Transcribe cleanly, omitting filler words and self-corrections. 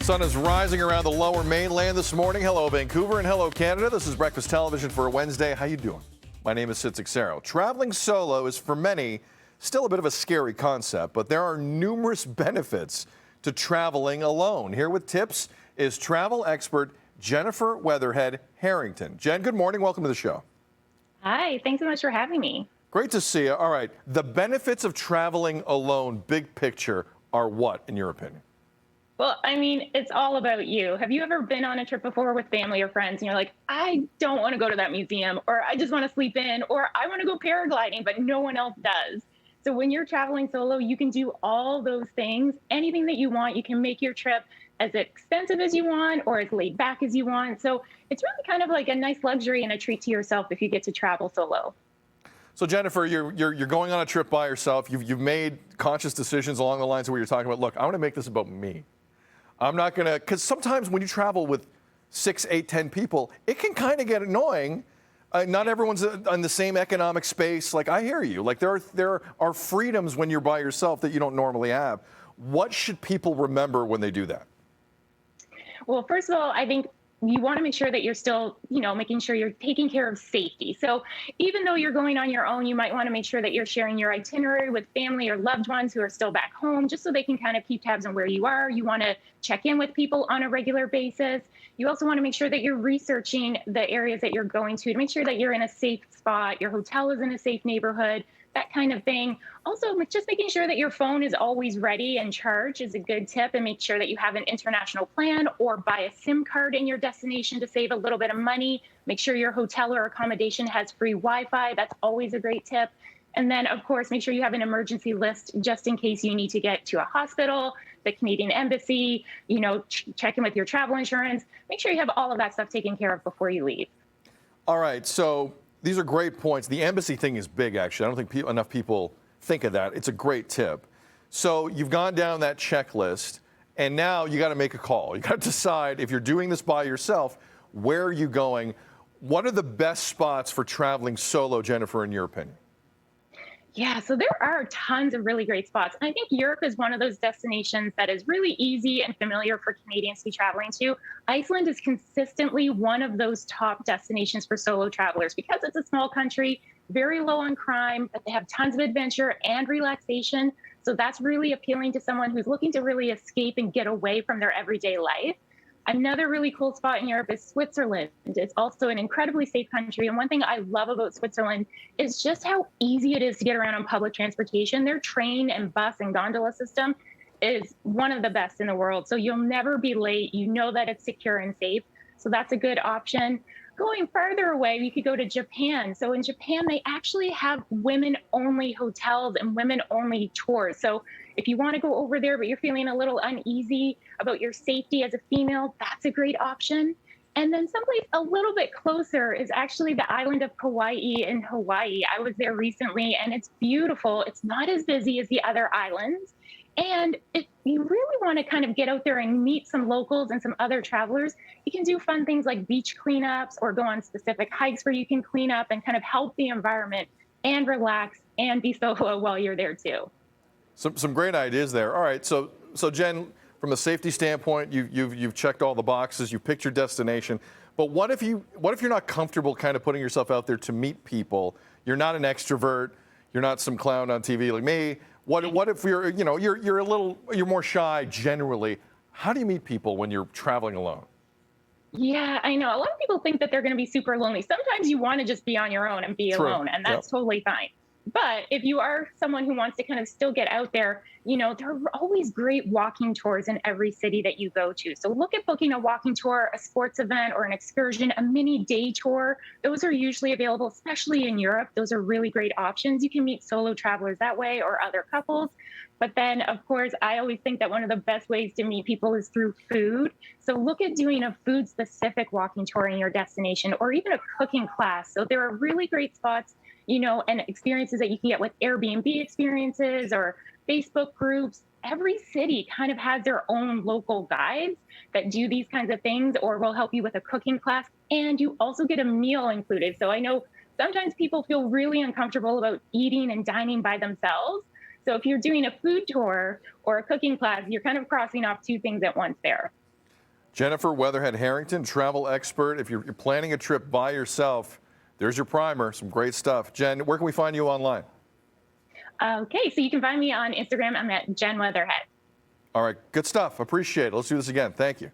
Sun is rising around the lower mainland this morning. Hello, Vancouver, and hello, Canada. This is Breakfast Television for a Wednesday. How you doing? My name is Sid Sixero. Traveling solo is, for many, still a bit of a scary concept, but there are numerous benefits to traveling alone. Here with tips is travel expert Jennifer Weatherhead Harrington. Jen, good morning. Welcome to the show. Hi, thanks so much for having me. Great to see you. All right, the benefits of traveling alone, big picture, are what, in your opinion? Well, I mean, it's all about you. Have you ever been on a trip before with family or friends and you're like, I don't want to go to that museum, or I just want to sleep in, or I want to go paragliding, but no one else does. So when you're traveling solo, you can do all those things, anything that you want. You can make your trip as expensive as you want or as laid back as you want. So it's really kind of like a nice luxury and a treat to yourself if you get to travel solo. So Jennifer, you're going on a trip by yourself. You've made conscious decisions along the lines of where you're talking about, look, I want to make this about me. I'm not going to, because sometimes when you travel with 6, 8, 10 people, it can kind of get annoying. Not everyone's in the same economic space. Like, I hear you. Like, there are freedoms when you're by yourself that you don't normally have. What should people remember when they do that? Well, first of all, I think you want to make sure that you're still, making sure you're taking care of safety. So even though you're going on your own, you might want to make sure that you're sharing your itinerary with family or loved ones who are still back home, just so they can kind of keep tabs on where you are. You want to check in with people on a regular basis. You also want to make sure that you're researching the areas that you're going to make sure that you're in a safe spot, your hotel is in a safe neighborhood, that kind of thing. Also, just making sure that your phone is always ready and charged is a good tip, and make sure that you have an international plan or buy a SIM card in your destination to save a little bit of money. Make sure your hotel or accommodation has free Wi-Fi. That's always a great tip. And then, of course, make sure you have an emergency list just in case you need to get to a hospital, the Canadian embassy, check in with your travel insurance. Make sure you have all of that stuff taken care of before you leave. All right, so these are great points. The embassy thing is big, actually. I don't think enough people think of that. It's a great tip. So you've gone down that checklist, and now you got to make a call. You got to decide, if you're doing this by yourself, where are you going? What are the best spots for traveling solo, Jennifer, in your opinion? Yeah, so there are tons of really great spots. And I think Europe is one of those destinations that is really easy and familiar for Canadians to be traveling to. Iceland is consistently one of those top destinations for solo travelers because it's a small country, very low on crime, but they have tons of adventure and relaxation. So that's really appealing to someone who's looking to really escape and get away from their everyday life. Another really cool spot in Europe is Switzerland. It's also an incredibly safe country. And one thing I love about Switzerland is just how easy it is to get around on public transportation. Their train and bus and gondola system is one of the best in the world. So you'll never be late. You know that it's secure and safe. So that's a good option. Going farther away, we could go to Japan. So in Japan, they actually have women-only hotels and women-only tours. So if you want to go over there, but you're feeling a little uneasy about your safety as a female, that's a great option. And then someplace a little bit closer is actually the island of Kauai in Hawaii. I was there recently, and it's beautiful. It's not as busy as the other islands. And if you really want to kind of get out there and meet some locals and some other travelers, you can do fun things like beach cleanups or go on specific hikes where you can clean up and kind of help the environment and relax and be solo while you're there too. Some great ideas there. All right, so Jen, from a safety standpoint, you've checked all the boxes, you've picked your destination. But what if you're not comfortable kind of putting yourself out there to meet people? You're not an extrovert. You're not some clown on TV like me. What if you're more shy generally? How do you meet people when you're traveling alone? Yeah, I know. A lot of people think that they're going to be super lonely. Sometimes you want to just be on your own and be alone, and that's totally fine. But if you are someone who wants to kind of still get out there, there are always great walking tours in every city that you go to. So look at booking a walking tour, a sports event, or an excursion, a mini day tour. Those are usually available, especially in Europe. Those are really great options. You can meet solo travelers that way or other couples. But then, of course, I always think that one of the best ways to meet people is through food. So look at doing a food-specific walking tour in your destination, or even a cooking class. So there are really great spots, and experiences that you can get with Airbnb experiences or Facebook groups. Every city kind of has their own local guides that do these kinds of things or will help you with a cooking class. And you also get a meal included. So I know sometimes people feel really uncomfortable about eating and dining by themselves. So if you're doing a food tour or a cooking class, you're kind of crossing off two things at once there. Jennifer Weatherhead Harrington, travel expert. If you're planning a trip by yourself, there's your primer. Some great stuff. Jen, where can we find you online? Okay, so you can find me on Instagram. I'm at Jen Weatherhead. All right, good stuff. Appreciate it. Let's do this again. Thank you.